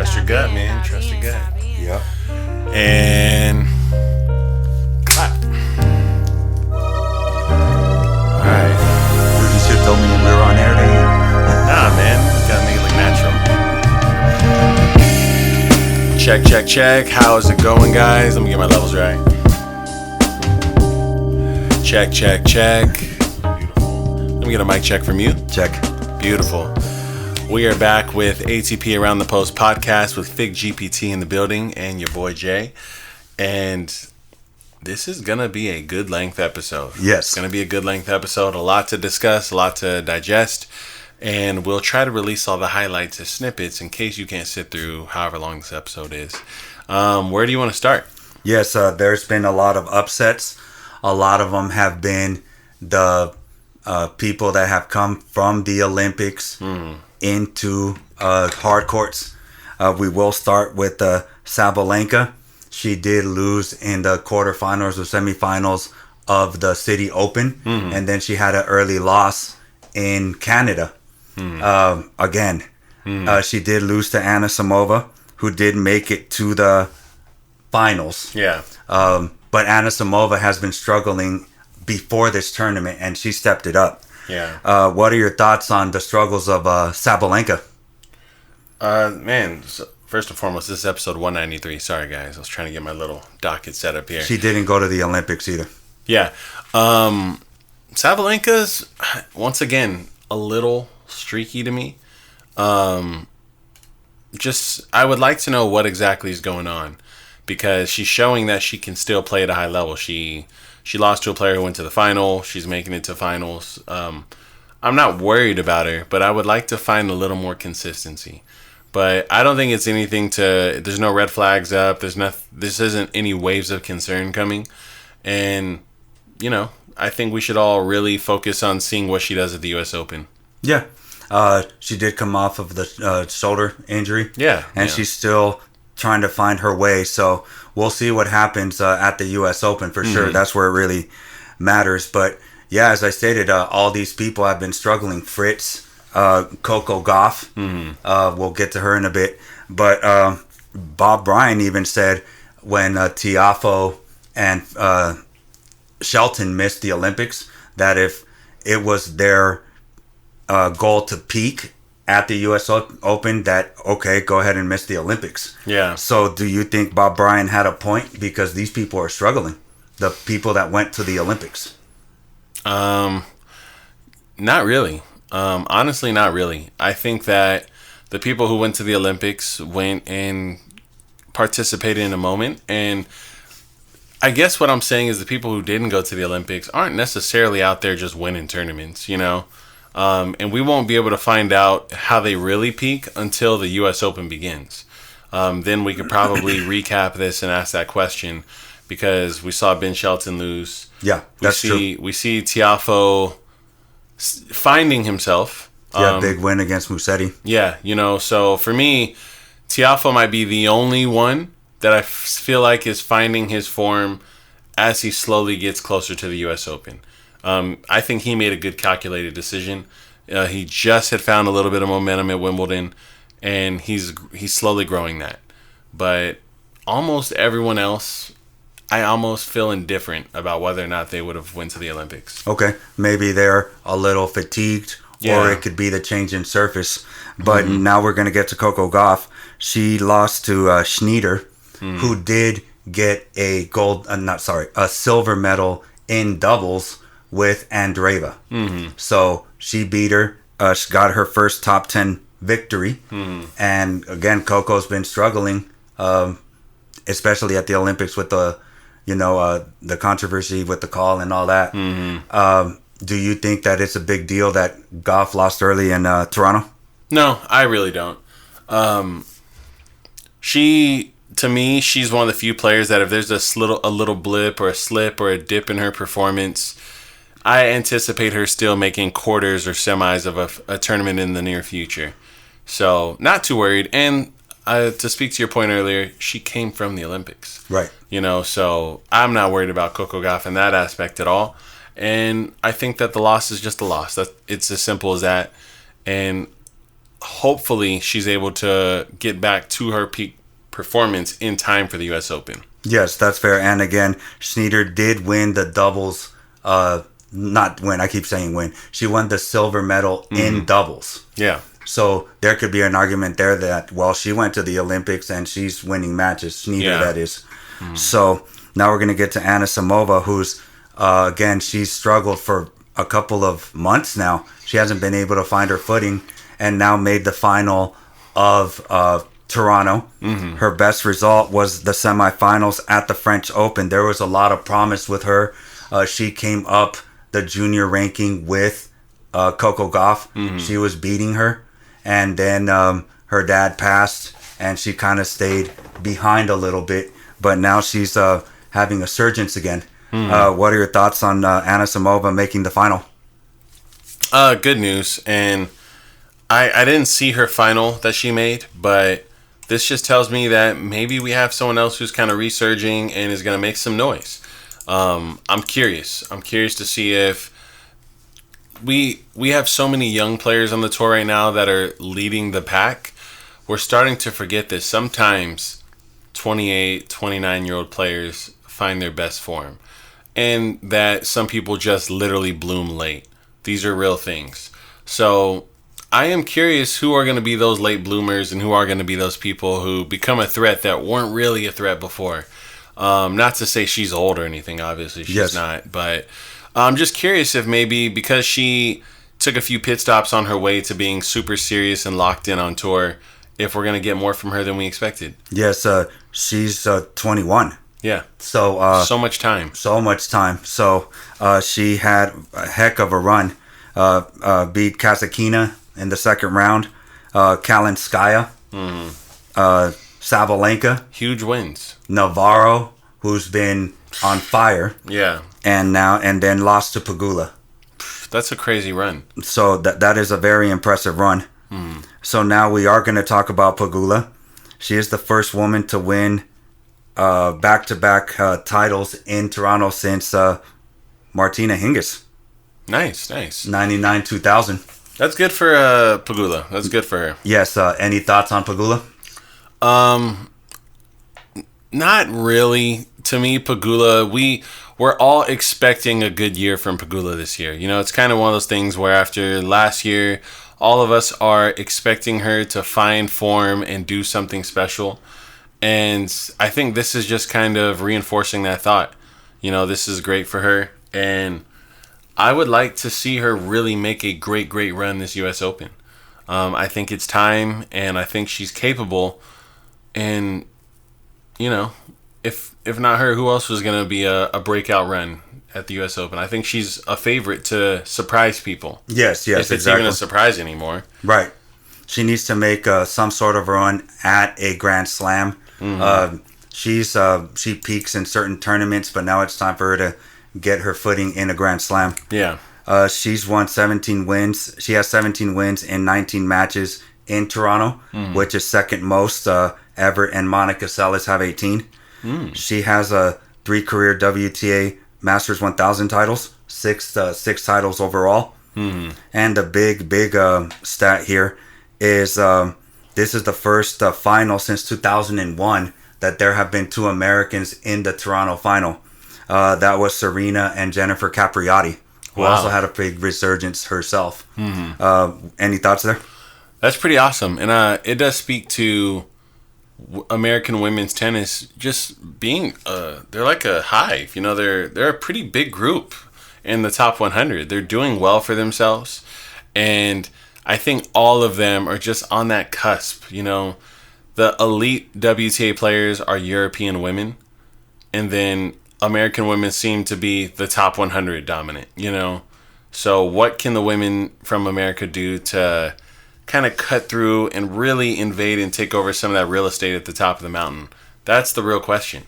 Trust your gut, man. Trust your gut. Yep. And clap. Alright. Dude, you should have told me we were on air then. Nah, man. Gotta make it look natural. Check, check, check. How is it going, guys? Let me get my levels right. Check, check, check. Beautiful. Let me get a mic check from you. Check. Beautiful. We are back with ATP Around the Post podcast with Fig GPT in the building and your boy Jay. And this is going to be a good length episode. Yes. It's going to be a good length episode. A lot to discuss, a lot to digest. And we'll try to release all the highlights as snippets in case you can't sit through however long this episode is. Where do you want to start? Yes, there's been a lot of upsets. A lot of them have been the people that have come from the Olympics into hard courts. We will start with Sabalenka. She did lose in the quarterfinals or semifinals of the City Open, and then she had an early loss in Canada. Again, she did lose to Anna Samova, who did make it to the finals. Yeah. But Anna Samova has been struggling before this tournament, and she stepped it up. Yeah. What are your thoughts on the struggles of Sabalenka? Man, so first and foremost, this is episode 193. Sorry, guys. I was trying to get my little docket set up here. She didn't go to the Olympics either. Yeah. Sabalenka's, once again, a little streaky to me. I would like to know what exactly is going on, because she's showing that she can still play at a high level. She lost to a player who went to the final. She's making it to finals. I'm not worried about her, but I would like to find a little more consistency. But I don't think it's anything to... There's no red flags up. This isn't any waves of concern coming. And, I think we should all really focus on seeing what she does at the U.S. Open. Yeah. She did come off of the shoulder injury. Yeah. And she's still trying to find her way. So we'll see what happens at the U.S. Open for sure. That's where it really matters. But yeah, as I stated, all these people have been struggling. Fritz, Coco Gauff. We'll get to her in a bit. But Bob Bryan even said when Tiafoe and Shelton missed the Olympics that if it was their goal to peak at the U.S. Open, that, okay, go ahead and miss the Olympics. Yeah. So do you think Bob Bryan had a point? Because these people are struggling. The people that went to the Olympics. Not really. Honestly, not really. I think that the people who went to the Olympics went and participated in a moment. And I guess what I'm saying is the people who didn't go to the Olympics aren't necessarily out there just winning tournaments, and we won't be able to find out how they really peak until the U.S. Open begins. Then we could probably recap this and ask that question, because we saw Ben Shelton lose. Yeah, that's true. We see Tiafoe finding himself. Big win against Musetti. Yeah, so for me, Tiafoe might be the only one that I feel like is finding his form as he slowly gets closer to the U.S. Open. I think he made a good calculated decision. He just had found a little bit of momentum at Wimbledon, and he's slowly growing that. But almost everyone else, I almost feel indifferent about whether or not they would have went to the Olympics. Okay, maybe they're a little fatigued, or it could be the change in surface. But now we're going to get to Coco Gauff. She lost to Schneider, who did get a silver medal in doubles with Andreeva. So she beat her. She got her first top 10 victory. And again, Coco's been struggling, especially at the Olympics with the controversy with the call and all that. Do you think that it's a big deal that Gauff lost early in Toronto? No, I really don't. To me, she's one of the few players that if there's a little blip or a slip or a dip in her performance, I anticipate her still making quarters or semis of a tournament in the near future. So, not too worried. And to speak to your point earlier, she came from the Olympics. Right. So I'm not worried about Coco Gauff in that aspect at all. And I think that the loss is just a loss. It's as simple as that. And hopefully she's able to get back to her peak performance in time for the U.S. Open. Yes, that's fair. And again, Sneeder did win the doubles. Not win. I keep saying win. She won the silver medal in doubles. Yeah. So there could be an argument there that, well, she went to the Olympics and she's winning matches. Sneeder, that is. So now we're going to get to Anna Samova, who's, again, she's struggled for a couple of months now. She hasn't been able to find her footing and now made the final of Toronto. Her best result was the semifinals at the French Open. There was a lot of promise with her. She came up the junior ranking with Coco Gauff. She was beating her. And then her dad passed and she kind of stayed behind a little bit. But now she's having a surgence again. What are your thoughts on Anna Samova making the final? Good news. And I didn't see her final that she made, but this just tells me that maybe we have someone else who's kind of resurging and is going to make some noise. I'm curious. I'm curious to see if we have so many young players on the tour right now that are leading the pack. We're starting to forget that sometimes 28, 29-year-old players find their best form, and that some people just literally bloom late. These are real things. So I am curious who are going to be those late bloomers and who are going to be those people who become a threat that weren't really a threat before. Not to say she's old or anything, obviously she's not, but I'm just curious if maybe because she took a few pit stops on her way to being super serious and locked in on tour, if we're going to get more from her than we expected. Yes, she's 21. Yeah. So so much time. So much time. So she had a heck of a run. Beat Kasatkina in the second round. Kalinskaya. Sabalenka. Huge wins. Navarro, who's been on fire. Yeah. And then lost to Pegula. That's a crazy run. So that is a very impressive run. So now we are going to talk about Pegula. She is the first woman to win back-to-back titles in Toronto since Martina Hingis. Nice. 99-2000. That's good for Pegula. That's good for her. Yes. Any thoughts on Pegula? Not really. To me, Pegula, we're all expecting a good year from Pegula this year. You know, it's kind of one of those things where after last year, all of us are expecting her to find form and do something special. And I think this is just kind of reinforcing that thought. You know, this is great for her. And I would like to see her really make a great run this U.S. Open. I think it's time, and I think she's capable. And, you know, if not her, who else was going to be a breakout run at the U.S. Open? I think she's a favorite to surprise people. Yes, if it's even a surprise anymore. Right. She needs to make some sort of run at a Grand Slam. She peaks in certain tournaments, but now it's time for her to get her footing in a Grand Slam. Yeah. She's won 17 wins. She has 17 wins in 19 matches in Toronto, which is second most ever, and Monica Seles have 18. She has 3 career WTA Masters 1000 titles, six titles overall. And the big stat here is this is the first final since 2001 that there have been 2 Americans in the Toronto final. That was Serena and Jennifer Capriati, who also had a big resurgence herself. Any thoughts there? That's pretty awesome. And it does speak to American women's tennis just being, they're like a hive. You know, they're a pretty big group in the top 100. They're doing well for themselves. And I think all of them are just on that cusp. You know, the elite WTA players are European women. And then American women seem to be the top 100 dominant, you know? So what can the women from America do to kind of cut through and really invade and take over some of that real estate at the top of the mountain? That's the real question.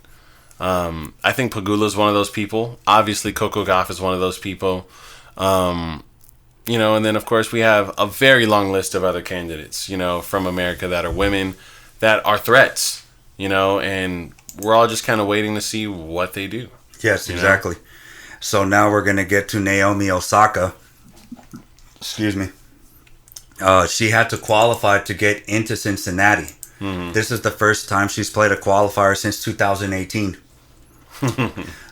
I think Pegula is one of those people. Obviously, Coco Gauff is one of those people. You know, and then, of course, we have a very long list of other candidates, you know, from America that are women that are threats, you know, and we're all just kind of waiting to see what they do. Yes, exactly. So now we're going to get to Naomi Osaka. Excuse me. She had to qualify to get into Cincinnati. This is the first time she's played a qualifier since 2018.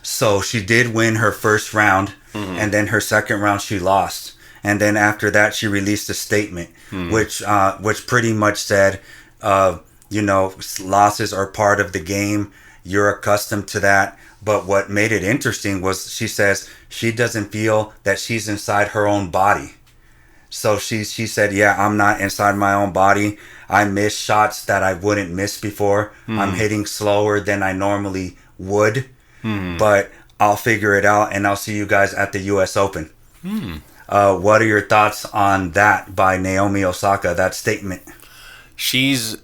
So she did win her first round, and then her second round she lost. And then after that, she released a statement, which pretty much said, losses are part of the game. You're accustomed to that. But what made it interesting was she says she doesn't feel that she's inside her own body. So she said, yeah, I'm not inside my own body. I miss shots that I wouldn't miss before. I'm hitting slower than I normally would. But I'll figure it out, and I'll see you guys at the U.S. Open. What are your thoughts on that by Naomi Osaka, that statement? She's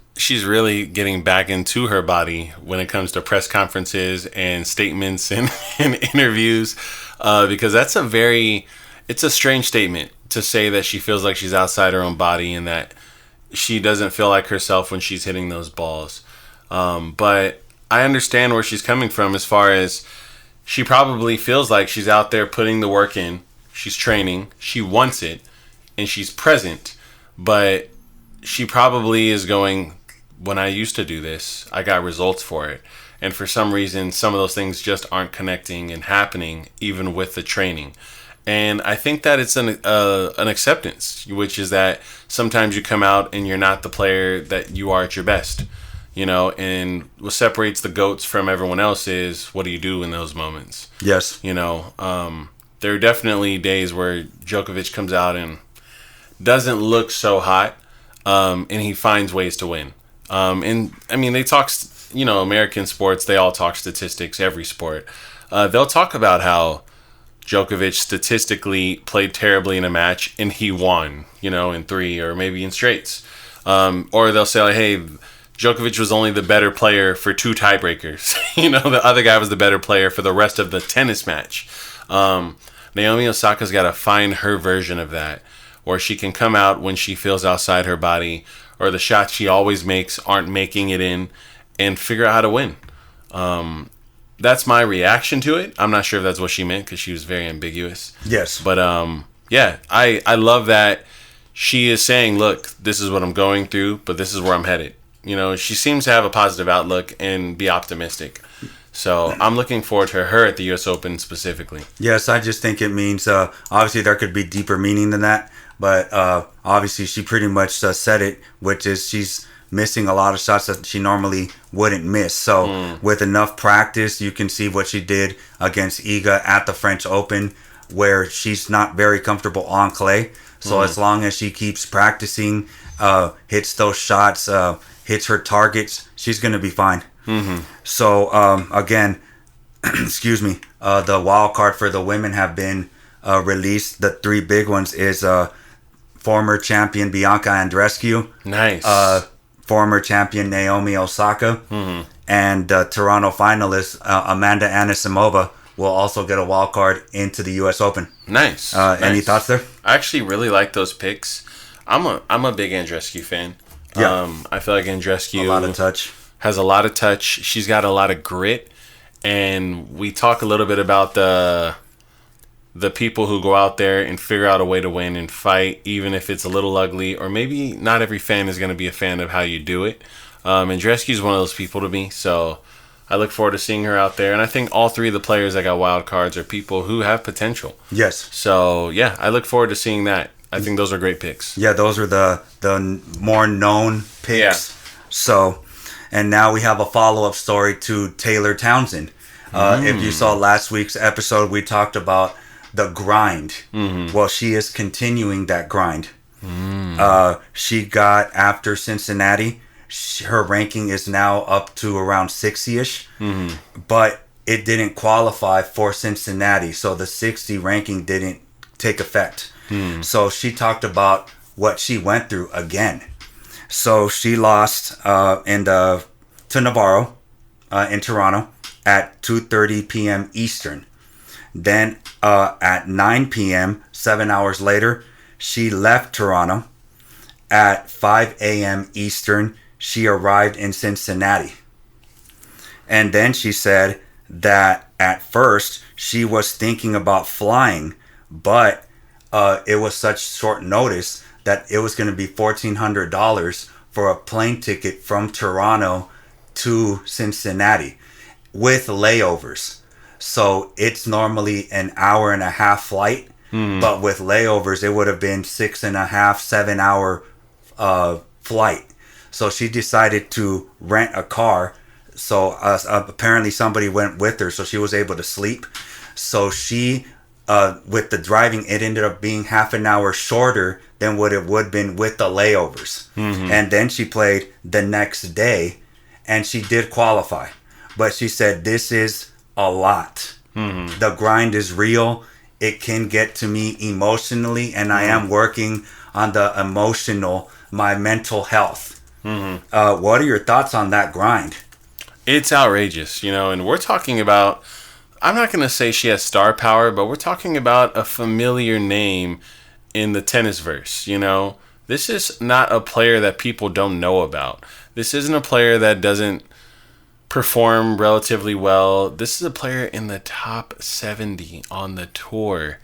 really getting back into her body when it comes to press conferences and statements and interviews, because it's a strange statement to say that she feels like she's outside her own body and that she doesn't feel like herself when she's hitting those balls. But I understand where she's coming from as far as she probably feels like she's out there putting the work in. She's training. She wants it. And she's present. But she probably is going, when I used to do this, I got results for it. And for some reason, some of those things just aren't connecting and happening even with the training. And I think that it's an acceptance, which is that sometimes you come out and you're not the player that you are at your best. And what separates the GOATs from everyone else is what do you do in those moments? Yes. There are definitely days where Djokovic comes out and doesn't look so hot, and he finds ways to win. And I mean, they talk, American sports, they all talk statistics, every sport. They'll talk about how Djokovic statistically played terribly in a match and he won, in 3 or maybe in straights. Or they'll say, like, hey, Djokovic was only the better player for 2 tiebreakers. The other guy was the better player for the rest of the tennis match. Naomi Osaka's got to find her version of that, where she can come out when she feels outside her body, or the shots she always makes aren't making it in, and figure out how to win. That's my reaction to it. I'm not sure if that's what she meant because she was very ambiguous. Yes. But I love that she is saying, look, this is what I'm going through, but this is where I'm headed. She seems to have a positive outlook and be optimistic. So I'm looking forward to her at the U.S. Open specifically. Yes, I just think it means, obviously there could be deeper meaning than that. But obviously she pretty much said it, which is she's missing a lot of shots that she normally wouldn't miss. So with enough practice, you can see what she did against Iga at the French Open, where she's not very comfortable on clay. So as long as she keeps practicing, hits those shots, hits her targets, she's going to be fine. So again, excuse me, the wild card for the women have been released. The 3 big ones is former champion Bianca Andreescu. Nice. Former champion Naomi Osaka. And Toronto finalist Amanda Anisimova will also get a wild card into the U.S. Open. Nice. Any thoughts there? I actually really like those picks. I'm a big Andreescu fan. Yeah. I feel like Andreescu has a lot of touch. She's got a lot of grit. And we talk a little bit about the people who go out there and figure out a way to win and fight, even if it's a little ugly, or maybe not every fan is going to be a fan of how you do it. Andreescu is one of those people to me, so I look forward to seeing her out there. And I think all 3 of the players that got wild cards are people who have potential. Yes. So, yeah, I look forward to seeing that. I think those are great picks. Yeah, those are the more known picks. Yeah. So, and now we have a follow-up story to Taylor Townsend. If you saw last week's episode, we talked about the grind. Well, she is continuing that grind. She got, after Cincinnati, her ranking is now up to around 60-ish. But it didn't qualify for Cincinnati, so the 60 ranking didn't take effect. So she talked about what she went through again. So she lost to Navarro in Toronto at 2:30 p.m. Eastern. Then at 9 p.m., 7 hours later, she left Toronto. At 5 a.m. Eastern, she arrived in Cincinnati. And then she said that at first she was thinking about flying, but it was such short notice that it was going to be $1,400 for a plane ticket from Toronto to Cincinnati with layovers. So it's normally an hour and a half flight, but with layovers, it would have been 6.5, 7 hour flight. So she decided to rent a car. So apparently somebody went with her, so she was able to sleep. So she, with the driving, it ended up being half an hour shorter than what it would have been with the layovers. And then she played the next day, and she did qualify. But she said, this is a lot. The grind is real. It can get to me emotionally, and I am working on my mental health. What are your thoughts on that grind? It's outrageous, and we're talking about, I'm not going to say she has star power, but we're talking about a familiar name in the tennis verse, This is not a player that people don't know about. This isn't a player that doesn't perform relatively well. This is a player in the top 70 on the tour,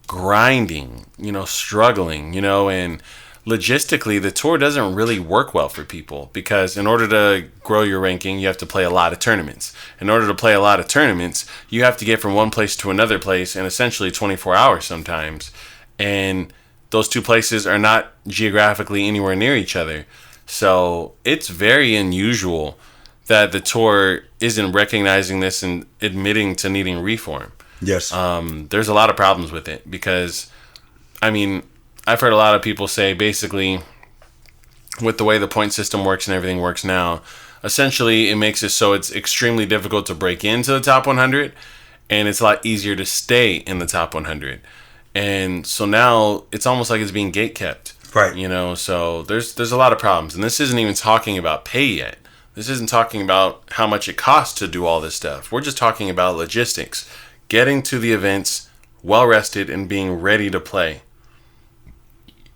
grinding, struggling, and logistically, the tour doesn't really work well for people because in order to grow your ranking, you have to play a lot of tournaments. In order to play a lot of tournaments, you have to get from one place to another place in essentially 24 hours sometimes. And those two places are not geographically anywhere near each other. So it's very unusual that the tour isn't recognizing this and admitting to needing reform. Yes. There's a lot of problems with it because, I've heard a lot of people say basically with the way the point system works and everything works now, essentially it makes it so it's extremely difficult to break into the top 100 and it's a lot easier to stay in the top 100. And so now it's almost like it's being gatekept. Right. So there's a lot of problems. And this isn't even talking about pay yet. This isn't talking about how much it costs to do all this stuff. We're just talking about logistics. Getting to the events well rested and being ready to play.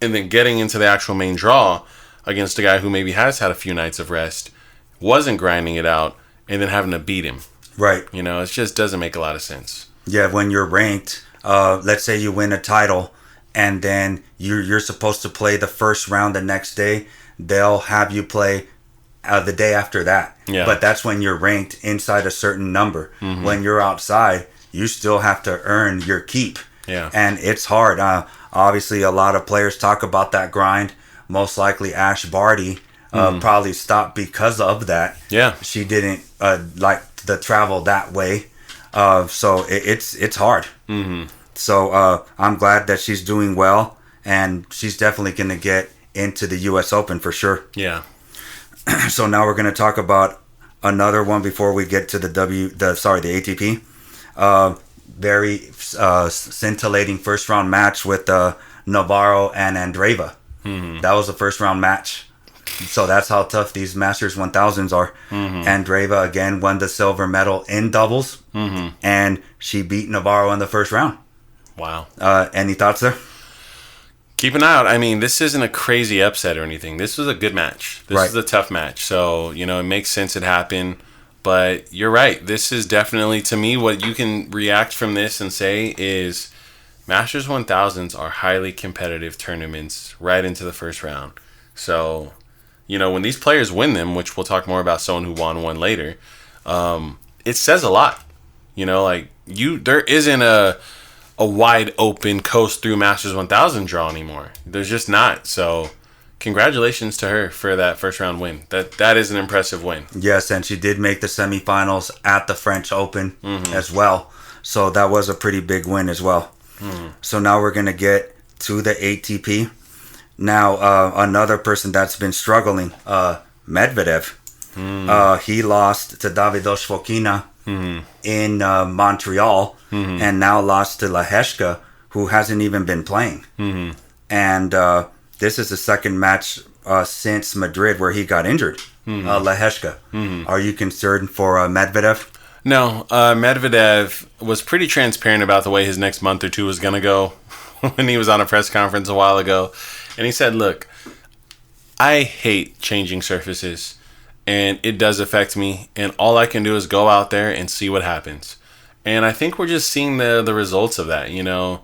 And then getting into the actual main draw against a guy who maybe has had a few nights of rest, wasn't grinding it out, and then having to beat him. Right. It just doesn't make a lot of sense. Yeah, when you're ranked, let's say you win a title, and then you're supposed to play the first round the next day, they'll have you play the day after that. Yeah. But that's when you're ranked inside a certain number. When you're outside, you still have to earn your keep. Yeah. And it's hard. Obviously, a lot of players talk about that grind. Most likely, Ash Barty probably stopped because of that. Yeah. She didn't like the travel that way. So it's hard. So I'm glad that she's doing well, and she's definitely going to get into the U.S. Open for sure. Yeah. So now we're going to talk about another one before we get to the ATP. Very scintillating first round match with Navarro and Andreeva. That was the first round match. So that's how tough these Masters 1000s are. Andreeva again won the silver medal in doubles, and she beat Navarro in the first round. Wow. Any thoughts there? Keep an eye out. This isn't a crazy upset or anything. This was a good match. This is a tough match. So, it makes sense it happened. But you're right. This is definitely, to me, what you can react from this and say is Masters 1000s are highly competitive tournaments right into the first round. So, when these players win them, which we'll talk more about someone who won one later, it says a lot. There isn't a wide open coast through Masters 1000 draw anymore. There's just not. So congratulations to her for that first round win. That is an impressive win. Yes, and she did make the semifinals at the French Open as well. So that was a pretty big win as well. So now we're going to get to the ATP. Now, another person that's been struggling, Medvedev. He lost to Davidos Fokina in Montreal, and now lost to Leheshka, who hasn't even been playing. And this is the second match since Madrid where he got injured, Leheshka. Are you concerned for Medvedev? No, Medvedev was pretty transparent about the way his next month or two was going to go when he was on a press conference a while ago. And he said, look, I hate changing surfaces, and it does affect me, and all I can do is go out there and see what happens. And I think we're just seeing the results of that, Him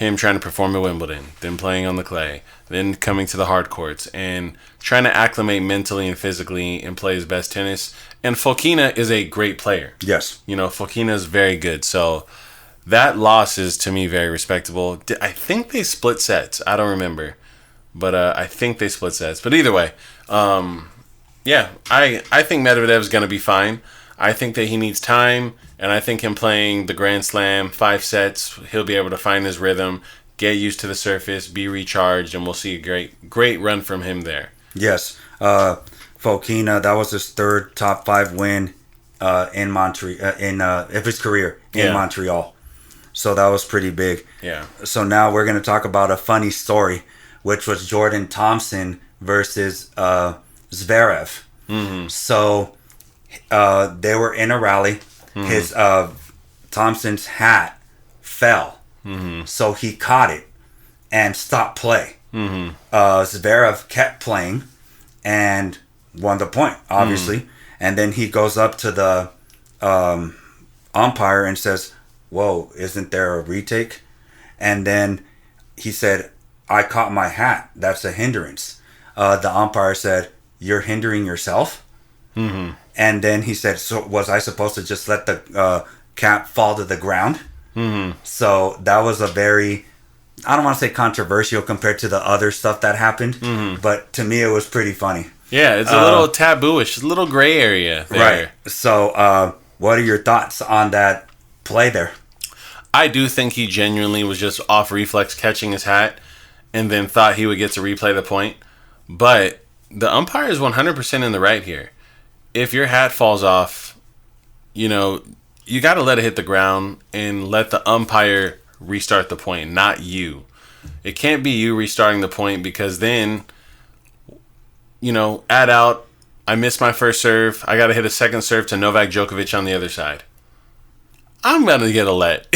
him trying to perform at Wimbledon, then playing on the clay, then coming to the hard courts, and trying to acclimate mentally and physically and play his best tennis. And Fokina is a great player. Yes. Fokina is very good. So that loss is, to me, very respectable. I think they split sets. I don't remember. But I think they split sets. But either way, I think Medvedev's going to be fine. I think that he needs time, and I think him playing the Grand Slam 5 sets, he'll be able to find his rhythm, get used to the surface, be recharged, and we'll see a great run from him there. Yes. Fokina, that was his third top 5 win in Montreal, of his career in Montreal. So that was pretty big. Yeah. So now we're going to talk about a funny story, which was Jordan Thompson versus Zverev. Mm-hmm. So they were in a rally. Mm-hmm. His Thompson's hat fell. Mm-hmm. So he caught it and stopped play. Mm-hmm. Zverev kept playing and won the point, obviously. Mm-hmm. And then he goes up to the umpire and says, "Whoa, isn't there a retake?" And then he said, "I caught my hat. That's a hindrance." The umpire said, "You're hindering yourself?" Mm-hmm. And then he said, "So was I supposed to just let the cap fall to the ground?" Mm-hmm. So that was a very, I don't want to say controversial compared to the other stuff that happened, mm-hmm. but to me it was pretty funny. Yeah, it's a little tabooish, a little gray area there. Right. So what are your thoughts on that play there? I do think he genuinely was just off reflex catching his hat and then thought he would get to replay the point. But the umpire is 100% in the right here. If your hat falls off, you got to let it hit the ground and let the umpire restart the point, not you. It can't be you restarting the point because then, add out, I missed my first serve. I got to hit a second serve to Novak Djokovic on the other side. I'm going to get a let.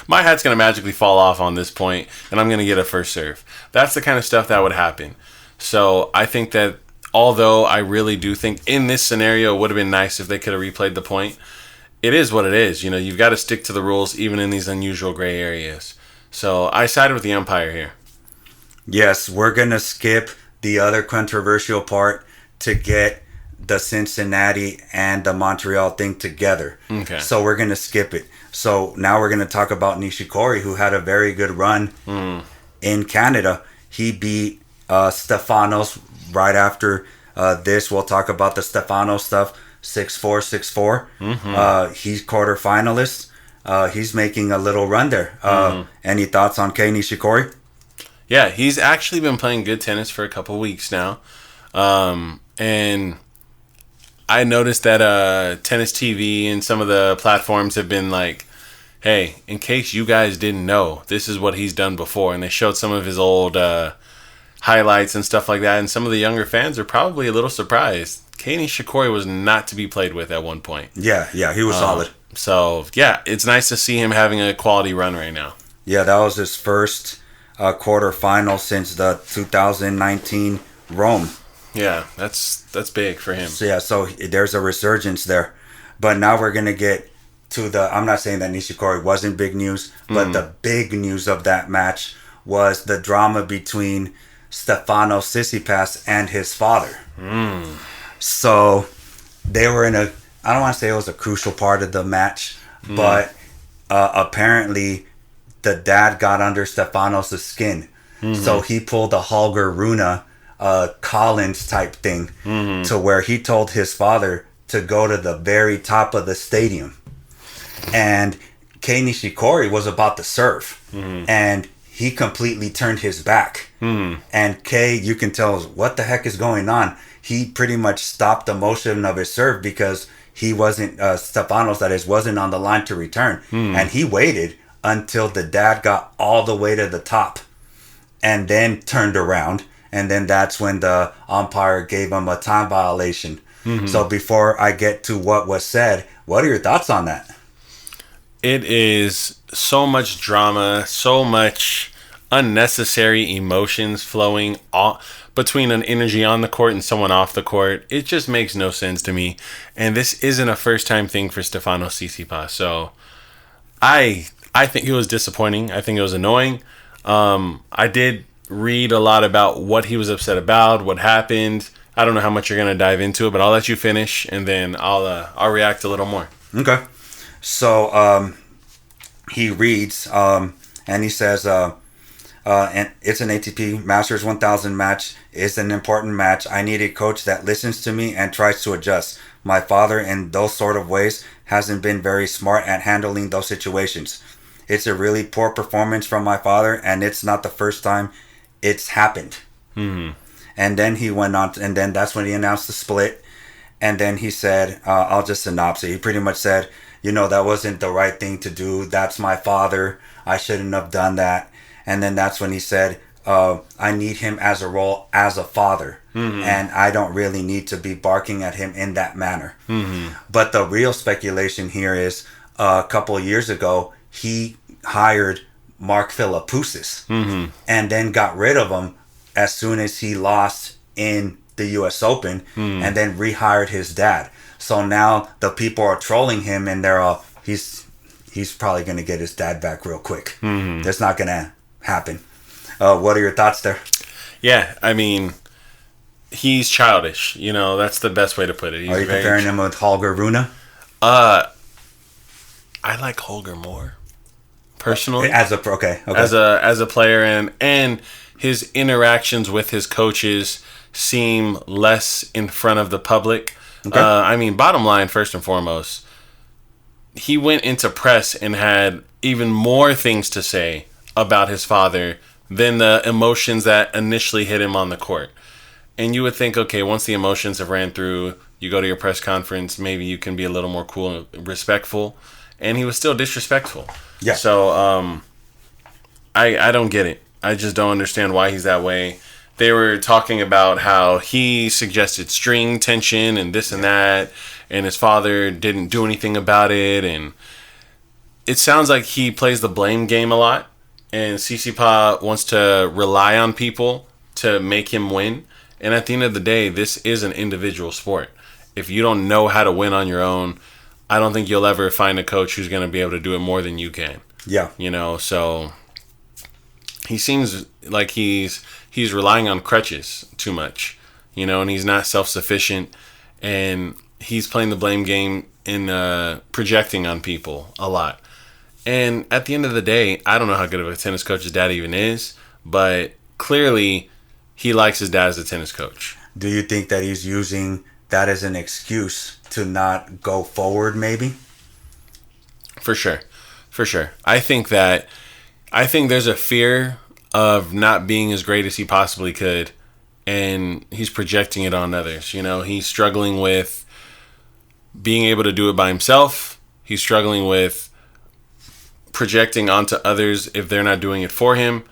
My hat's going to magically fall off on this point, and I'm going to get a first serve. That's the kind of stuff that would happen. So I think that although I really do think in this scenario it would have been nice if they could have replayed the point, it is what it is. You've got to stick to the rules even in these unusual gray areas. So I sided with the umpire here. Yes, we're going to skip the other controversial part to get the Cincinnati and the Montreal thing together. Okay. So we're going to skip it. So now we're going to talk about Nishikori, who had a very good run in Canada. He beat Stefanos right after this. We'll talk about the Stefanos stuff. 6-4, 6-4. Mm-hmm. He's quarterfinalist. He's making a little run there. Any thoughts on Kei Nishikori? Yeah, he's actually been playing good tennis for a couple weeks now. And I noticed that Tennis TV and some of the platforms have been like, hey, in case you guys didn't know, this is what he's done before. And they showed some of his old highlights and stuff like that. And some of the younger fans are probably a little surprised. Kei Nishikori was not to be played with at one point. Yeah, he was solid. So, yeah, it's nice to see him having a quality run right now. Yeah, that was his first quarterfinal since the 2019 Rome. Yeah, that's big for him. So there's a resurgence there. But now we're going to get to I'm not saying that Nishikori wasn't big news, but the big news of that match was the drama between Stefanos Tsitsipas and his father. So they were in I don't want to say it was a crucial part of the match, but apparently the dad got under Stefanos' skin. So he pulled a Holger Rune Collins type thing to where he told his father to go to the very top of the stadium. And Kei Nishikori was about to serve. And he completely turned his back. And Kei, you can tell, what the heck is going on? He pretty much stopped the motion of his serve because he wasn't, Stefanos that is, wasn't on the line to return. And he waited until the dad got all the way to the top and then turned around. And then that's when the umpire gave him a time violation. So before I get to what was said, what are your thoughts on that? It is so much drama, so much unnecessary emotions flowing between an energy on the court and someone off the court. It just makes no sense to me. And this isn't a first-time thing for Stefanos Tsitsipas. So I I think it was disappointing. I think it was annoying. I did read a lot about what he was upset about, what happened. I don't know how much you're gonna dive into it, but I'll let you finish, and then I'll react a little more. Okay. So he reads, and he says, and it's an ATP Masters 1000 match. It's an important match. I need a coach that listens to me and tries to adjust. My father, in those sort of ways, hasn't been very smart at handling those situations. It's a really poor performance from my father, and it's not the first time it's happened. Mm-hmm. And then he went on, and then that's when he announced the split. And then he said, I'll just synopsis. He pretty much said, that wasn't the right thing to do. That's my father. I shouldn't have done that. And then that's when he said, I need him as a role as a father. Mm-hmm. And I don't really need to be barking at him in that manner. Mm-hmm. But the real speculation here is a couple of years ago, he hired Mark Philippoussis mm-hmm. and then got rid of him as soon as he lost in the U.S. Open and then rehired his dad. So now the people are trolling him and they're all, he's probably going to get his dad back real quick. Mm-hmm. That's not going to happen. What are your thoughts there? Yeah, I mean, he's childish. That's the best way to put it. He's are you comparing him with Holger Rune? I like Holger more, personally. As a player, and his interactions with his coaches seem less in front of the public. Okay. Bottom line, first and foremost, he went into press and had even more things to say about his father than the emotions that initially hit him on the court. And you would think, okay, once the emotions have ran through, you go to your press conference, maybe you can be a little more cool and respectful. And he was still disrespectful. Yeah. So I don't get it. I just don't understand why he's that way. They were talking about how he suggested string tension and this and that, and his father didn't do anything about it. And it sounds like he plays the blame game a lot, and Tsitsipas wants to rely on people to make him win. And at the end of the day, this is an individual sport. If you don't know how to win on your own, I don't think you'll ever find a coach who's going to be able to do it more than you can. Yeah. So he seems like he's relying on crutches too much, and he's not self-sufficient, and he's playing the blame game and projecting on people a lot. And at the end of the day, I don't know how good of a tennis coach his dad even is, but clearly he likes his dad as a tennis coach. Do you think that he's using that as an excuse to not go forward, maybe? For sure. I think there's a fear of not being as great as he possibly could, and he's projecting it on others. He's struggling with being able to do it by himself. He's struggling with projecting onto others if they're not doing it for him.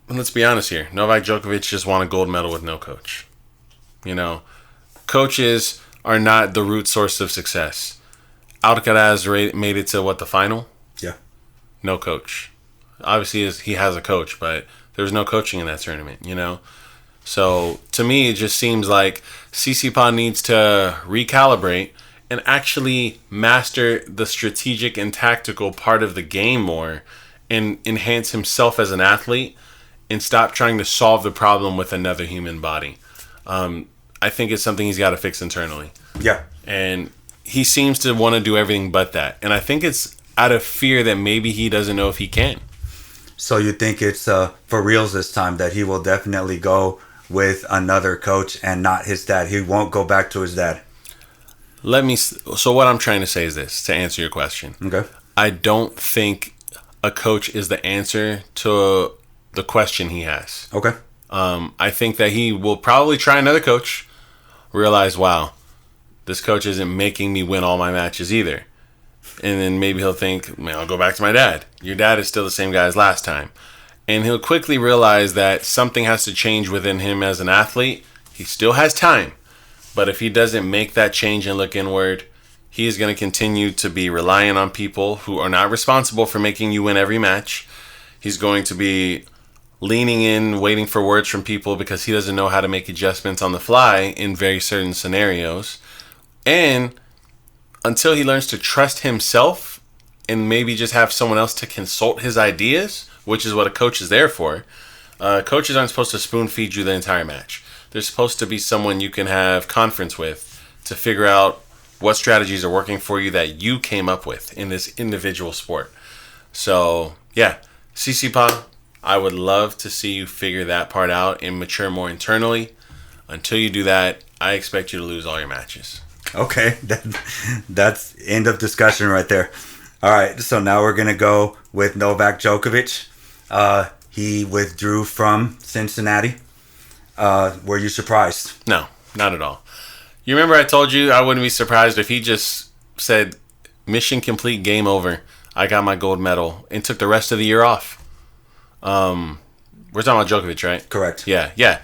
And let's be honest here. Novak Djokovic just won a gold medal with no coach. Coaches are not the root source of success. Alcaraz made it to the final? Yeah. No coach. Obviously, he has a coach, but there was no coaching in that tournament, So, to me, it just seems like Tsitsipas needs to recalibrate and actually master the strategic and tactical part of the game more and enhance himself as an athlete and stop trying to solve the problem with another human body. I think it's something he's got to fix internally. Yeah. And he seems to want to do everything but that. And I think it's out of fear that maybe he doesn't know if he can. So you think it's for reals this time that he will definitely go with another coach and not his dad? He won't go back to his dad? So what I'm trying to say is this, to answer your question. Okay. I don't think a coach is the answer to the question he has. Okay. I think that he will probably try another coach, realize, wow, this coach isn't making me win all my matches either. And then maybe he'll think, man, I'll go back to my dad. Your dad is still the same guy as last time. And he'll quickly realize that something has to change within him as an athlete. He still has time. But if he doesn't make that change and look inward, he is going to continue to be reliant on people who are not responsible for making you win every match. He's going to be leaning in, waiting for words from people because he doesn't know how to make adjustments on the fly in very certain scenarios. And until he learns to trust himself and maybe just have someone else to consult his ideas, which is what a coach is there for. Coaches aren't supposed to spoon feed you the entire match. They're supposed to be someone you can have conference with to figure out what strategies are working for you that you came up with in this individual sport. So, yeah, Tsitsipas, I would love to see you figure that part out and mature more internally. Until you do that, I expect you to lose all your matches. Okay, that's end of discussion right there. All right, so now we're going to go with Novak Djokovic. He withdrew from Cincinnati. Were you surprised? No, not at all. You remember I told you I wouldn't be surprised if he just said, mission complete, game over. I got my gold medal, and took the rest of the year off. We're talking about Djokovic, right? Correct. Yeah.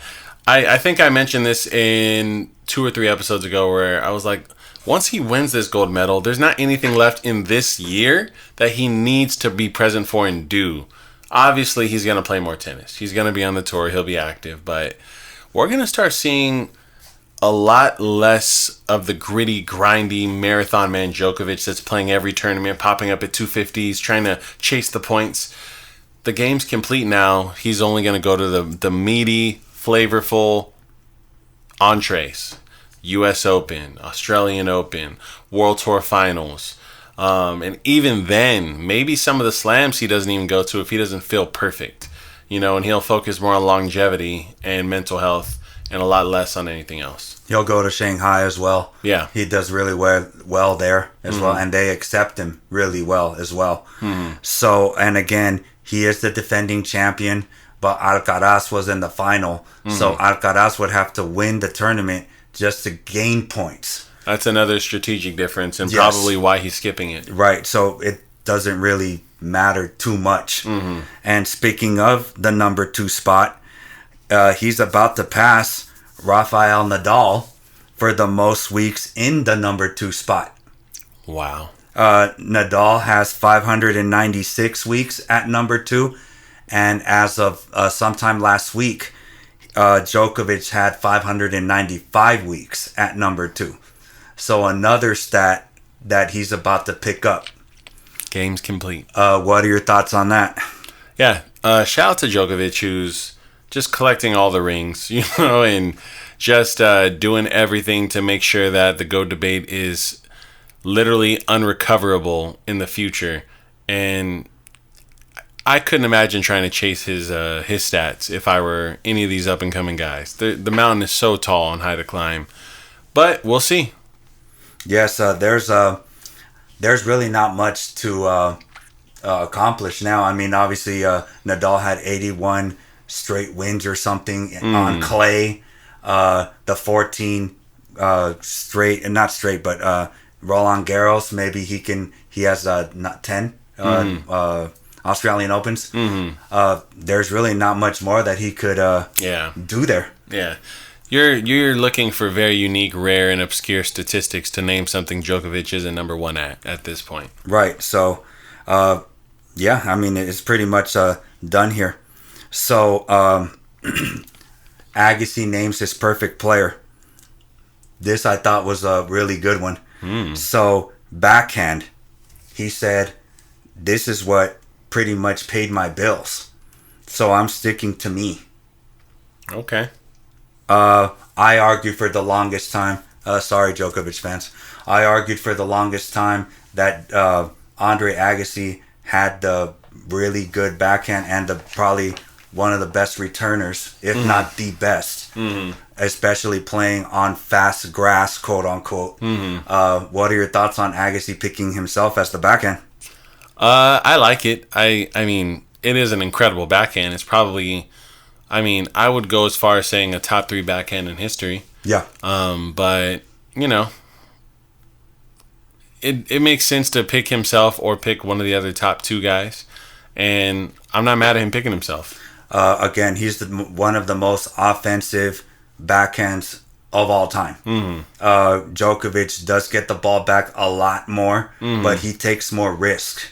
I think I mentioned this in 2 or 3 episodes ago where I was like, once he wins this gold medal, there's not anything left in this year that he needs to be present for and do. Obviously, he's going to play more tennis. He's going to be on the tour. He'll be active. But we're going to start seeing a lot less of the gritty, grindy marathon man Djokovic that's playing every tournament, popping up at 250s, trying to chase the points. The game's complete now. He's only going to go to the meaty, flavorful entrees. U.S. Open, Australian Open, World Tour Finals. And even then, maybe some of the slams he doesn't even go to if he doesn't feel perfect. And he'll focus more on longevity and mental health and a lot less on anything else. He'll go to Shanghai as well. Yeah. He does really well there as well, and they accept him really well as well. So, and again, he is the defending champion, but Alcaraz was in the final. So Alcaraz would have to win the tournament just to gain points. That's another strategic difference and probably why he's skipping it. Right, so it doesn't really matter too much. And speaking of the number 2 spot, he's about to pass Rafael Nadal for the most weeks in the number 2 spot. Wow. Nadal has 596 weeks at number 2, and as of sometime last week, Djokovic had 595 weeks at number 2. So another stat that he's about to pick up. Game's complete. What are your thoughts on that? Yeah. Shout out to Djokovic, who's just collecting all the rings, and just doing everything to make sure that the GOAT debate is literally unrecoverable in the future. And I couldn't imagine trying to chase his stats if I were any of these up and coming guys. The mountain is so tall and high to climb, but we'll see. Yes, there's really not much to accomplish now. I mean, obviously, Nadal had 81 straight wins or something on clay. The 14 straight, not straight, but Roland Garros. Maybe he has not 10 Australian Opens. There's really not much more that he could do there. Yeah. You're looking for very unique, rare, and obscure statistics to name something Djokovic isn't number 1 at this point. Right. So, I mean, it's pretty much done here. So, Agassi names his perfect player. This I thought was a really good one. So, backhand, he said, this is what pretty much paid my bills. So, I'm sticking to me. Okay. I argued for the longest time. Sorry, Djokovic fans. I argued for the longest time that Andre Agassi had the really good backhand and probably one of the best returners, if not the best, especially playing on fast grass, quote unquote. What are your thoughts on Agassi picking himself as the backhand? I like it. I mean, it is an incredible backhand. It's probably, I would go as far as saying a top 3 backhand in history. Yeah. But, it makes sense to pick himself or pick one of the other top 2 guys. And I'm not mad at him picking himself. Again, he's one of the most offensive backhands of all time. Djokovic does get the ball back a lot more, but he takes more risk.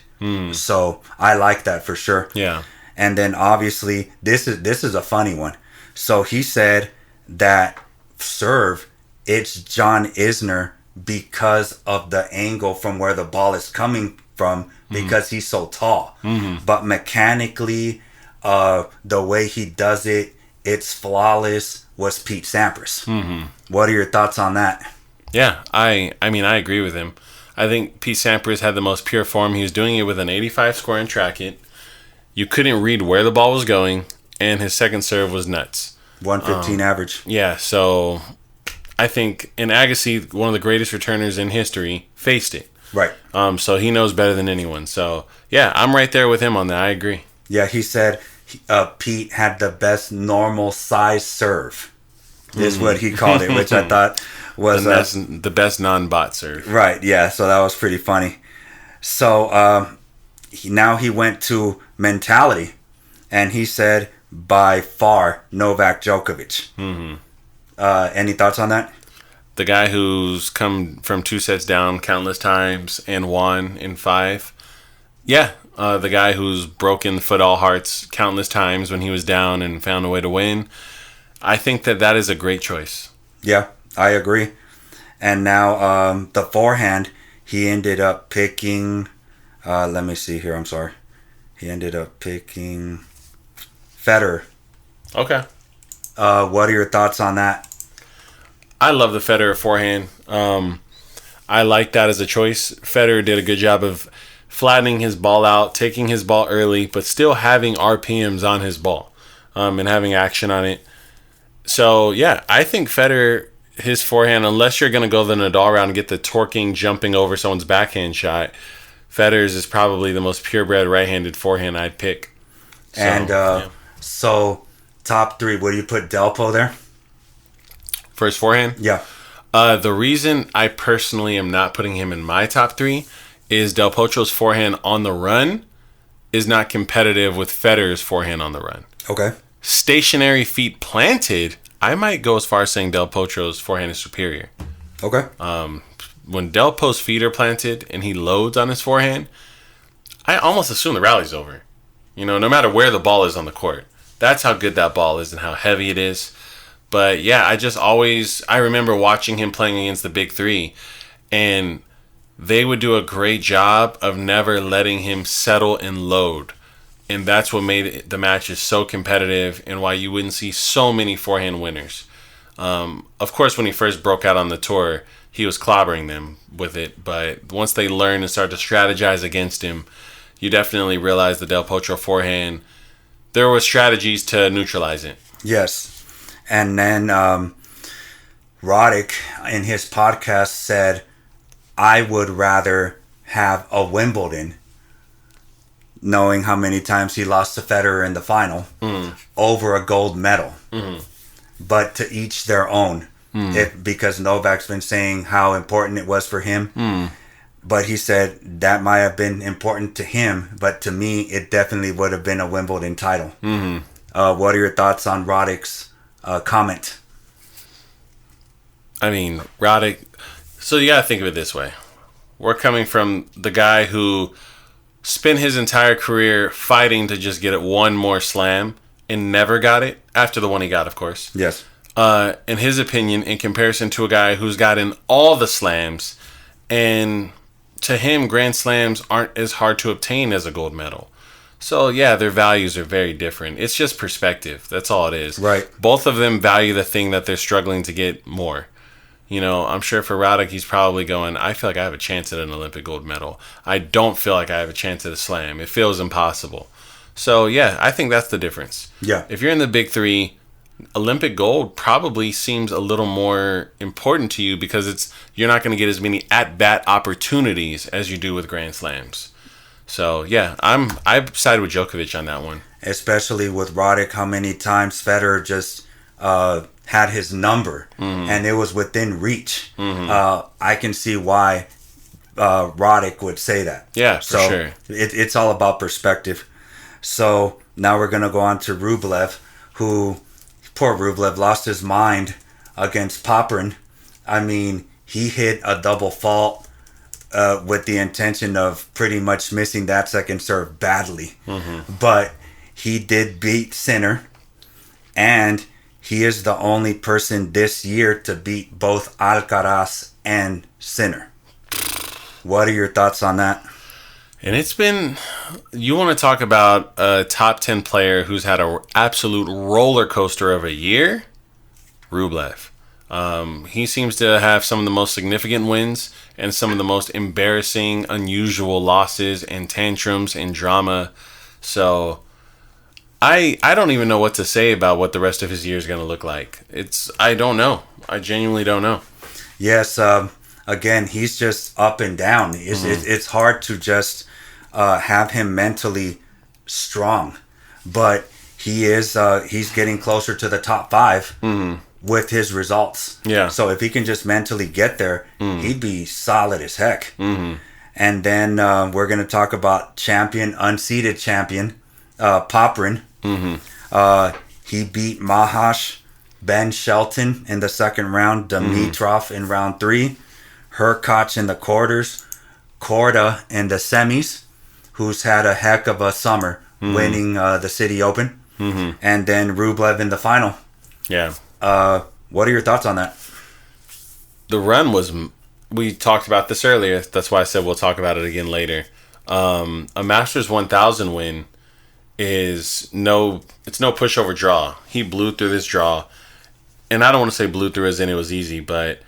So I like that for sure. Yeah. And then obviously this is a funny one. So he said that serve, it's John Isner because of the angle from where the ball is coming from because he's so tall. But mechanically, the way he does it, it's flawless, was Pete Sampras. What are your thoughts on that? Yeah, I mean, I agree with him. I think Pete Sampras had the most pure form. He was doing it with an 85 score in track it. You couldn't read where the ball was going, and his second serve was nuts. 115 average. Yeah, so I think in Agassi, one of the greatest returners in history, faced it. Right. So he knows better than anyone. So, yeah, I'm right there with him on that. I agree. Yeah, he said Pete had the best normal size serve, is what he called it, which I thought was the best non-bot serve. Right, yeah, so that was pretty funny. So now he went to mentality, and he said, by far, Novak Djokovic. Any thoughts on that? The guy who's come from 2 sets down countless times and won in 5. Yeah, the guy who's broken foot all hearts countless times when he was down and found a way to win. I think that is a great choice. Yeah, I agree. And now the forehand, he ended up picking... let me see here, I'm sorry. He ended up picking Federer. Okay. What are your thoughts on that? I love the Federer forehand. I like that as a choice. Federer did a good job of flattening his ball out, taking his ball early, but still having RPMs on his ball and having action on it. So, yeah, I think Federer, his forehand, unless you're going to go the Nadal route and get the torquing, jumping over someone's backhand shot, Federer's is probably the most purebred right-handed forehand I'd pick. So, so top 3, would you put Delpo there? For his forehand? Yeah. The reason I personally am not putting him in my top 3 is Del Potro's forehand on the run is not competitive with Federer's forehand on the run. Okay. Stationary feet planted, I might go as far as saying Del Potro's forehand is superior. Okay. When Del Po's feet are planted and he loads on his forehand, I almost assume the rally's over. You know, no matter where the ball is on the court. That's how good that ball is and how heavy it is. But yeah, I remember watching him playing against the big 3, and they would do a great job of never letting him settle and load. And that's what made the matches so competitive and why you wouldn't see so many forehand winners. Of course, when he first broke out on the tour, he was clobbering them with it. But once they learned and started to strategize against him, you definitely realize the Del Potro forehand, there were strategies to neutralize it. Yes. And then Roddick in his podcast said, I would rather have a Wimbledon, knowing how many times he lost to Federer in the final, over a gold medal. But to each their own. Because Novak's been saying how important it was for him. But he said that might have been important to him, but to me, it definitely would have been a Wimbledon title. What are your thoughts on Roddick's comment? I mean, Roddick... So you got to think of it this way. We're coming from the guy who spent his entire career fighting to just get it one more slam and never got it, after the one he got, of course. Yes. In his opinion, in comparison to a guy who's gotten all the slams, and to him, Grand Slams aren't as hard to obtain as a gold medal. So, yeah, their values are very different. It's just perspective. That's all it is. Right. Both of them value the thing that they're struggling to get more. You know, I'm sure for Roddick, he's probably going, I feel like I have a chance at an Olympic gold medal. I don't feel like I have a chance at a slam. It feels impossible. So, yeah, I think that's the difference. Yeah. If you're in the big 3, Olympic gold probably seems a little more important to you because you're not going to get as many at-bat opportunities as you do with Grand Slams. So, yeah, I sided with Djokovic on that one. Especially with Roddick, how many times Federer just had his number and it was within reach. I can see why Roddick would say that. Yeah, for sure. It's all about perspective. So now we're going to go on to Rublev, who, poor Rublev, lost his mind against Popyrin. I mean, he hit a double fault with the intention of pretty much missing that second serve badly. But he did beat Sinner, and he is the only person this year to beat both Alcaraz and Sinner. What are your thoughts on that? And it's been, you want to talk about a top 10 player who's had an absolute roller coaster of a year? Rublev. He seems to have some of the most significant wins and some of the most embarrassing, unusual losses and tantrums and drama. So I don't even know what to say about what the rest of his year is going to look like. I don't know. I genuinely don't know. Yes. Again, he's just up and down. It's hard to just have him mentally strong, but he's getting closer to the top 5 with his results. Yeah. So if he can just mentally get there, he'd be solid as heck. And then we're going to talk about unseeded champion, Popyrin. He beat Mahash, Ben Shelton in the second round, Dimitrov in round 3, Hurkacz in the quarters, Korda in the semis, who's had a heck of a summer, winning the City Open, and then Rublev in the final. Yeah. What are your thoughts on that? The run was, we talked about this earlier, that's why I said we'll talk about it again later. A Masters 1000 win it's no pushover draw. He blew through this draw, and I don't want to say blew through as in it was easy, but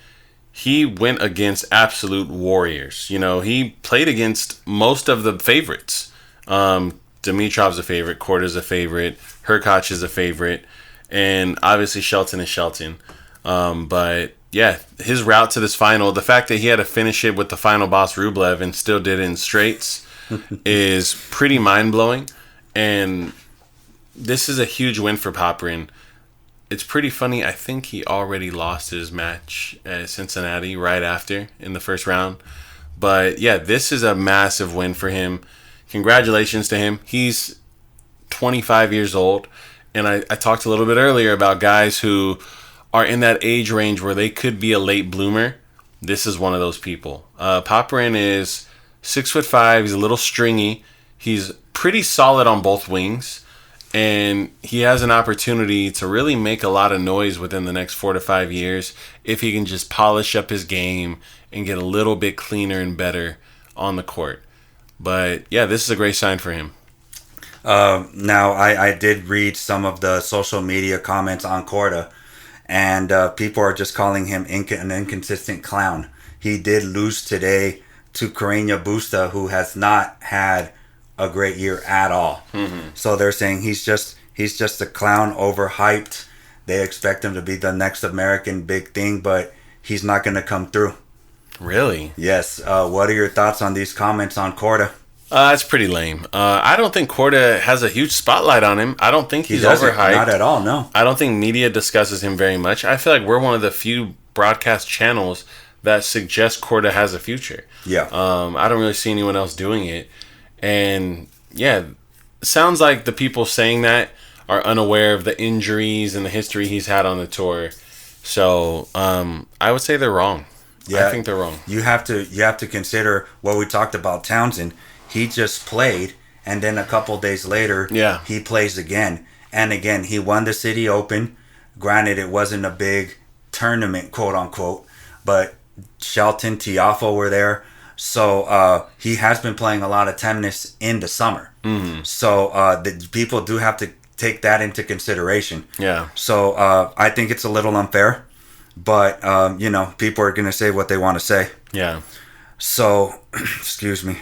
he went against absolute warriors. You know, he played against most of the favorites. Dimitrov's a favorite, Korda's a favorite, Hurkacz is a favorite, and obviously Shelton is Shelton. But yeah, his route to this final, the fact that he had to finish it with the final boss Rublev and still did it in straights is pretty mind-blowing. And this is a huge win for Popyrin. It's pretty funny. I think he already lost his match at Cincinnati right after in the first round. But yeah, this is a massive win for him. Congratulations to him. He's 25 years old. And I talked a little bit earlier about guys who are in that age range where they could be a late bloomer. This is one of those people. Popyrin is 6'5". He's a little stringy. He's pretty solid on both wings. And he has an opportunity to really make a lot of noise within the next 4 to 5 years if he can just polish up his game and get a little bit cleaner and better on the court. But yeah, this is a great sign for him. Now, I did read some of the social media comments on Korda, and people are just calling him an inconsistent clown. He did lose today to Carreño Busta, who has not had a great year at all. So they're saying he's just a clown, overhyped. They expect him to be the next American big thing, but he's not going to come through. Really? Yes. What are your thoughts on these comments on Korda? It's pretty lame. I don't think Korda has a huge spotlight on him. I don't think he's overhyped. Not at all, no. I don't think media discusses him very much. I feel like we're one of the few broadcast channels that suggest Korda has a future. Yeah. I don't really see anyone else doing it. And yeah, it sounds like the people saying that are unaware of the injuries and the history he's had on the tour. So I would say they're wrong. Yeah, I think they're wrong. You have to consider what we talked about Townsend. He just played, and then a couple days later, he plays again. And again, he won the City Open. Granted, it wasn't a big tournament, quote unquote, but Shelton, Tiafoe were there. So he has been playing a lot of tennis in the summer. So the people do have to take that into consideration. Yeah. So I think it's a little unfair, but people are going to say what they want to say. Yeah. So, excuse me.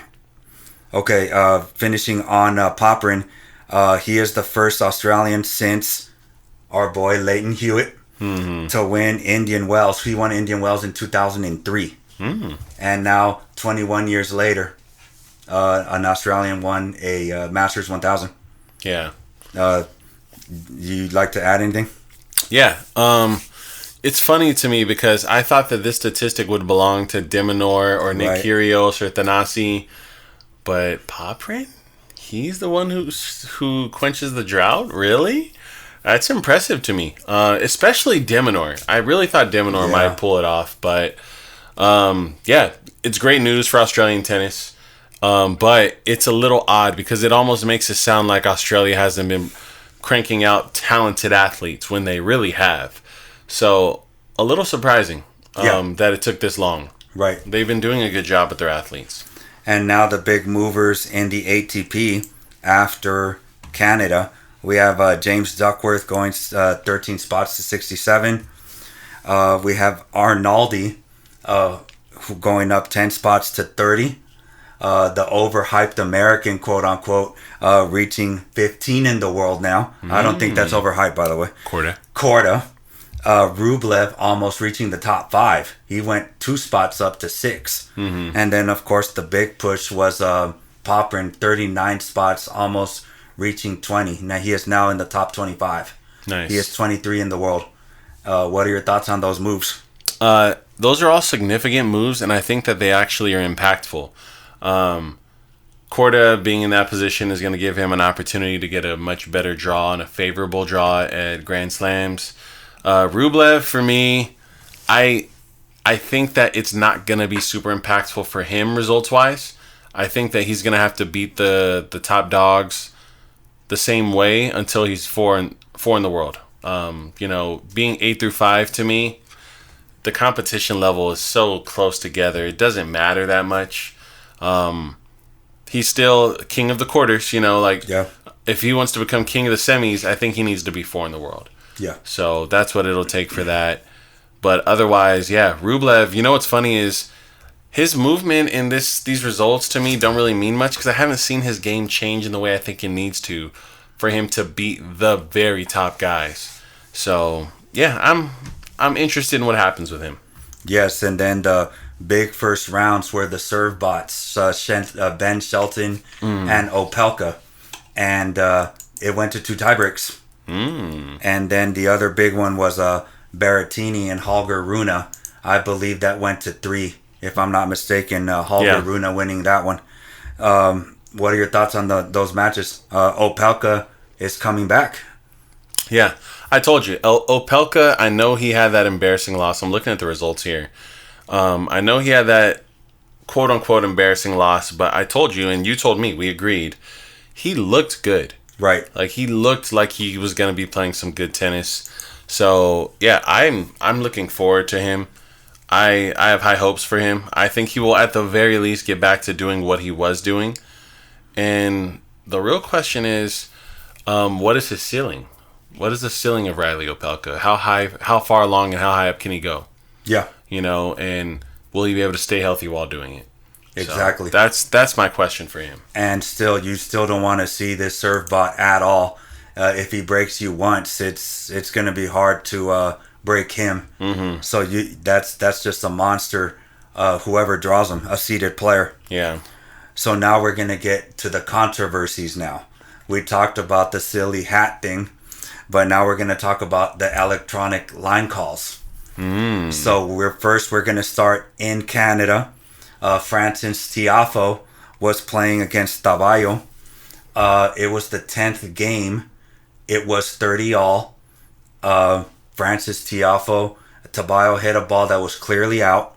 Okay, finishing on Popyrin. He is the first Australian since our boy Leighton Hewitt to win Indian Wells. He won Indian Wells in 2003. And now, 21 years later, an Australian won a Masters 1000. Yeah. You'd like to add anything? Yeah. It's funny to me because I thought that this statistic would belong to Dimonor or Nick Kyrgios or Thanasi, but Popyrin, he's the one who quenches the drought. Really? That's impressive to me. Especially Dimonor. I really thought Dimonor might pull it off, but it's great news for Australian tennis. But it's a little odd because it almost makes it sound like Australia hasn't been cranking out talented athletes when they really have. So a little surprising that it took this long. Right. They've been doing a good job with their athletes. And now the big movers in the ATP after Canada. We have James Duckworth going 13 spots to 67. We have Arnaldi going up 10 spots to 30. The overhyped American, quote unquote, reaching 15 in the world now. I don't think that's overhyped, by the way. Korda. Rublev almost reaching the top 5. He went 2 spots up to 6. And then, of course, the big push was Popyrin, 39 spots, almost reaching 20. Now he is now in the top 25. Nice. He is 23 in the world. What are your thoughts on those moves? Those are all significant moves, and I think that they actually are impactful. Korda being in that position is going to give him an opportunity to get a much better draw and a favorable draw at Grand Slams. Rublev, for me, I think that it's not going to be super impactful for him results-wise. I think that he's going to have to beat the top dogs the same way until he's four in the world. Being 8 through 5, to me, the competition level is so close together. It doesn't matter that much. He's still king of the quarters, If he wants to become king of the semis, I think he needs to be 4 in the world. Yeah. So that's what it'll take for that. But otherwise, yeah, Rublev, what's funny is his movement in these results to me don't really mean much because I haven't seen his game change in the way I think it needs to for him to beat the very top guys. So, yeah, I'm interested in what happens with him. Yes, and then the big first rounds were the serve bots, Ben Shelton and Opelka. And it went to 2 tiebreaks. And then the other big one was Berrettini and Holger Rune. I believe that went to 3, if I'm not mistaken. Holger Rune winning that one. What are your thoughts on those matches? Opelka is coming back. Yeah, I told you. Opelka, I know he had that embarrassing loss. I'm looking at the results here. I know he had that quote-unquote embarrassing loss, but I told you, and you told me, we agreed, he looked good. Right. Like, he looked like he was going to be playing some good tennis. So, yeah, I'm looking forward to him. I have high hopes for him. I think he will, at the very least, get back to doing what he was doing. And the real question is, what is his ceiling? What is the ceiling of Riley Opelka? How far along and how high up can he go? Yeah. And will he be able to stay healthy while doing it? Exactly. So that's my question for him. And you still don't want to see this serve bot at all. If he breaks you once, it's going to be hard to break him. Mm-hmm. So that's just a monster. Whoever draws him, a seeded player. Yeah. So now we're going to get to the controversies now. We talked about the silly hat thing, but now we're going to talk about the electronic line calls. So we're going to start in Canada. Francis Tiafoe was playing against Taballo. It was the 10th game. It was 30-all. Francis Taballo hit a ball that was clearly out.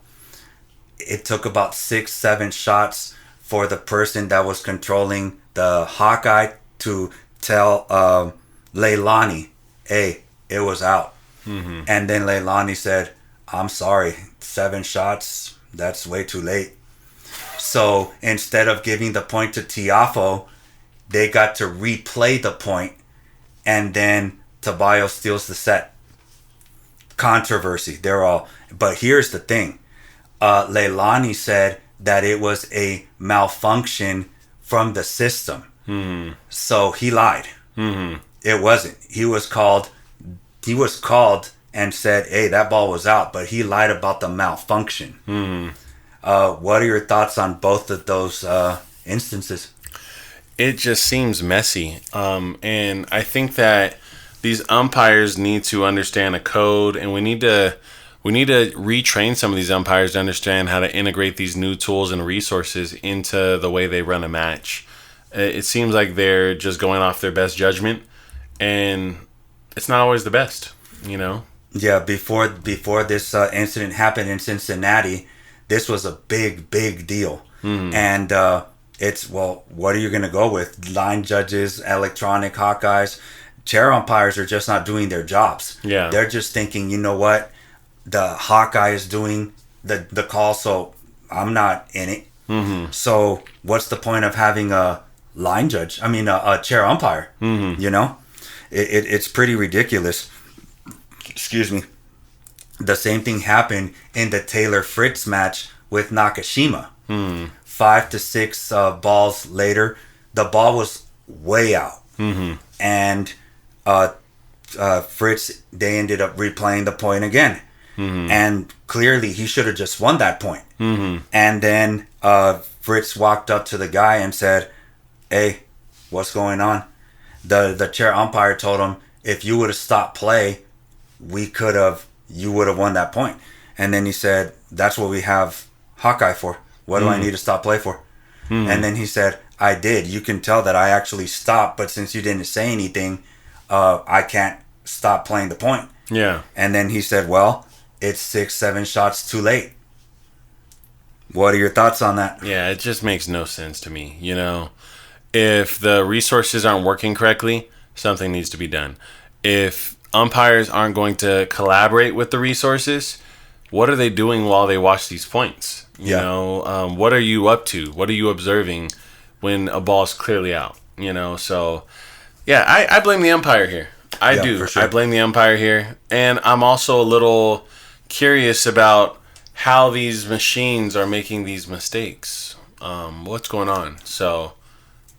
It took about 6-7 shots for the person that was controlling the Hawkeye to tell Leilani, hey, it was out. Mm-hmm. And then Leilani said, I'm sorry, 7 shots, that's way too late. So instead of giving the point to Tiafoe, they got to replay the point, and then Taballo steals the set. Controversy. But here's the thing. Leilani said that it was a malfunction from the system. Mm-hmm. So he lied. Mm-hmm. It wasn't. He was called and said, hey, that ball was out, but he lied about the malfunction. Mm-hmm. What are your thoughts on both of those instances? It just seems messy. And I think that these umpires need to understand a code, and we need to retrain some of these umpires to understand how to integrate these new tools and resources into the way they run a match. It seems like they're just going off their best judgment, and it's not always the best, Yeah, before this incident happened in Cincinnati, this was a big deal. Mm-hmm. And what are you going to go with? Line judges, electronic Hawkeyes, chair umpires are just not doing their jobs. Yeah. They're just thinking, you know what? The Hawkeye is doing the call, so I'm not in it. Mm-hmm. So what's the point of having a line judge? I mean, a chair umpire. Mm-hmm. You know, it's pretty ridiculous. Excuse me. The same thing happened in the Taylor Fritz match with Nakashima. 5 to 6 balls later, the ball was way out, and Fritz, they ended up replaying the point again, and clearly he should have just won that point. And then Fritz walked up to the guy and said, "Hey, what's going on?" The chair umpire told him, "If you would have stopped play, you would have won that point." And then he said, "That's what we have Hawkeye for. What do I need to stop play for?" And then he said, "I did. You can tell that I actually stopped, but since you didn't say anything, I can't stop playing the point." Yeah. And then he said, "Well, it's 6-7 shots too late." What are your thoughts on that? Yeah, it just makes no sense to me. You know, if the resources aren't working correctly, something needs to be done. If umpires aren't going to collaborate with the resources, what are they doing while they watch these points? You know, what are you up to? What are you observing when a ball's clearly out? You know, so yeah, I blame the umpire here. I do. For sure. I blame the umpire here, and I'm also a little curious about how these machines are making these mistakes. What's going on? So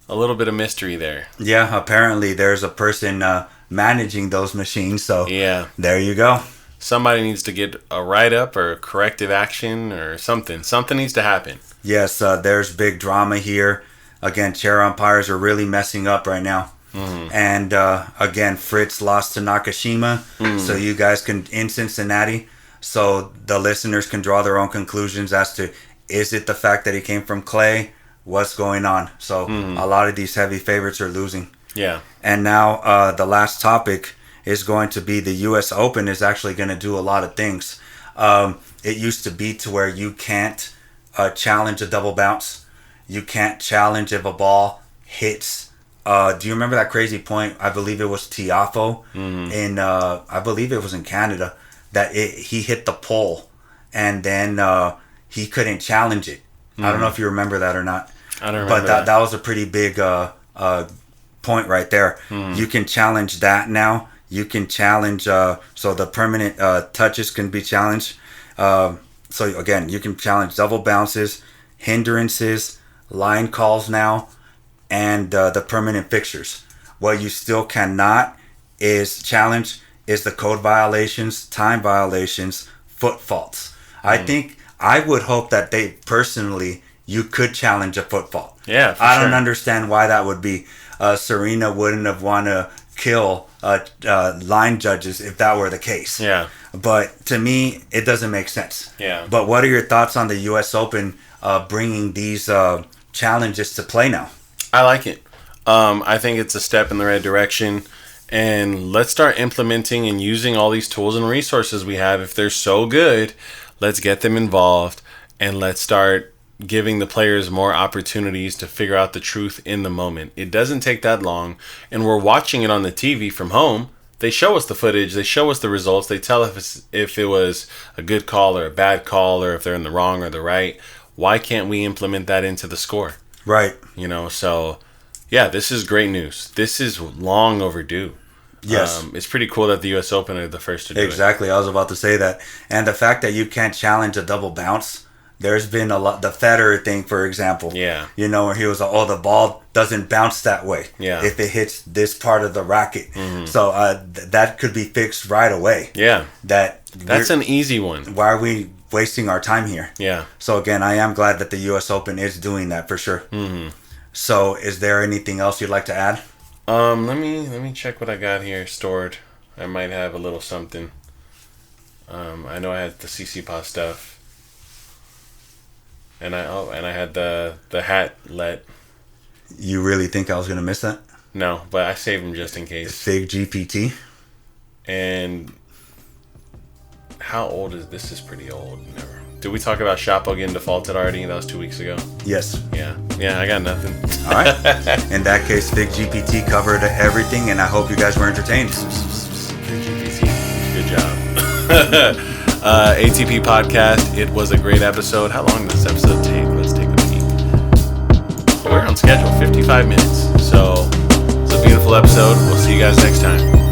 a little bit of mystery there. Yeah, apparently there's a person managing those machines. So yeah, there you go. Somebody needs to get a write-up or corrective action or something. Something needs to happen. Yes, there's big drama here. Again, chair umpires are really messing up right now. And again, Fritz lost to Nakashima. So you guys can, in Cincinnati, so the listeners can draw their own conclusions as to, is it the fact that he came from clay? What's going on? So a lot of these heavy favorites are losing. Yeah. And now the last topic is going to be the U.S. Open is actually going to do a lot of things. It used to be to where you can't challenge a double bounce. You can't challenge if a ball hits. Do you remember that crazy point? I believe it was Tiafo in, I believe it was in Canada, that he hit the pole and then he couldn't challenge it. I don't know if you remember that or not. I don't remember. But that was a pretty big point right there. You can challenge that now. You can challenge, so the permanent touches can be challenged. So again, you can challenge double bounces, hindrances, line calls now, and the permanent fixtures. What you still cannot is challenge is the code violations, time violations, foot faults. I think, I would hope that you could challenge a foot fault. Yeah, I don't understand why that would be. Serena wouldn't have want to kill line judges if that were the case. Yeah. But to me, it doesn't make sense. Yeah. But what are your thoughts on the U.S. Open bringing these challenges to play now? I like it. I think it's a step in the right direction. And let's start implementing and using all these tools and resources we have. If they're so good, let's get them involved and let's start giving the players more opportunities to figure out the truth in the moment. It doesn't take that long, and we're watching it on the TV from home. They show us the footage, they show us the results, they tell us if it was a good call or a bad call, or if they're in the wrong or the right. Why can't we implement that into the score? Right. You know, so yeah, this is great news. This is long overdue. Yes. It's pretty cool that the U.S. Open are the first to do it. Exactly. I was about to say that. And the fact that you can't challenge a double bounce, there's been a lot, the Federer thing, for example. Yeah. You know, where he was, the ball doesn't bounce that way. Yeah. If it hits this part of the racket. So that could be fixed right away. Yeah. That's an easy one. Why are we wasting our time here? Yeah. So again, I am glad that the U.S. Open is doing that for sure. So is there anything else you'd like to add? Let me check what I got here stored. I might have a little something. I know I had the Tsitsipas stuff. And I had the hat let. You really think I was gonna miss that? No, but I saved them just in case. Fig GPT. And how old is this? Is pretty old. Never. Did we talk about Chapo getting defaulted already? That was 2 weeks ago. Yes. Yeah, I got nothing. All right. In that case, Fig GPT covered everything, and I hope you guys were entertained. Fig GPT. Good job. ATP podcast. It was a great episode. How long does this episode take? Let's take a peek. We're on schedule, 55 minutes. So it's a beautiful episode. We'll see you guys next time.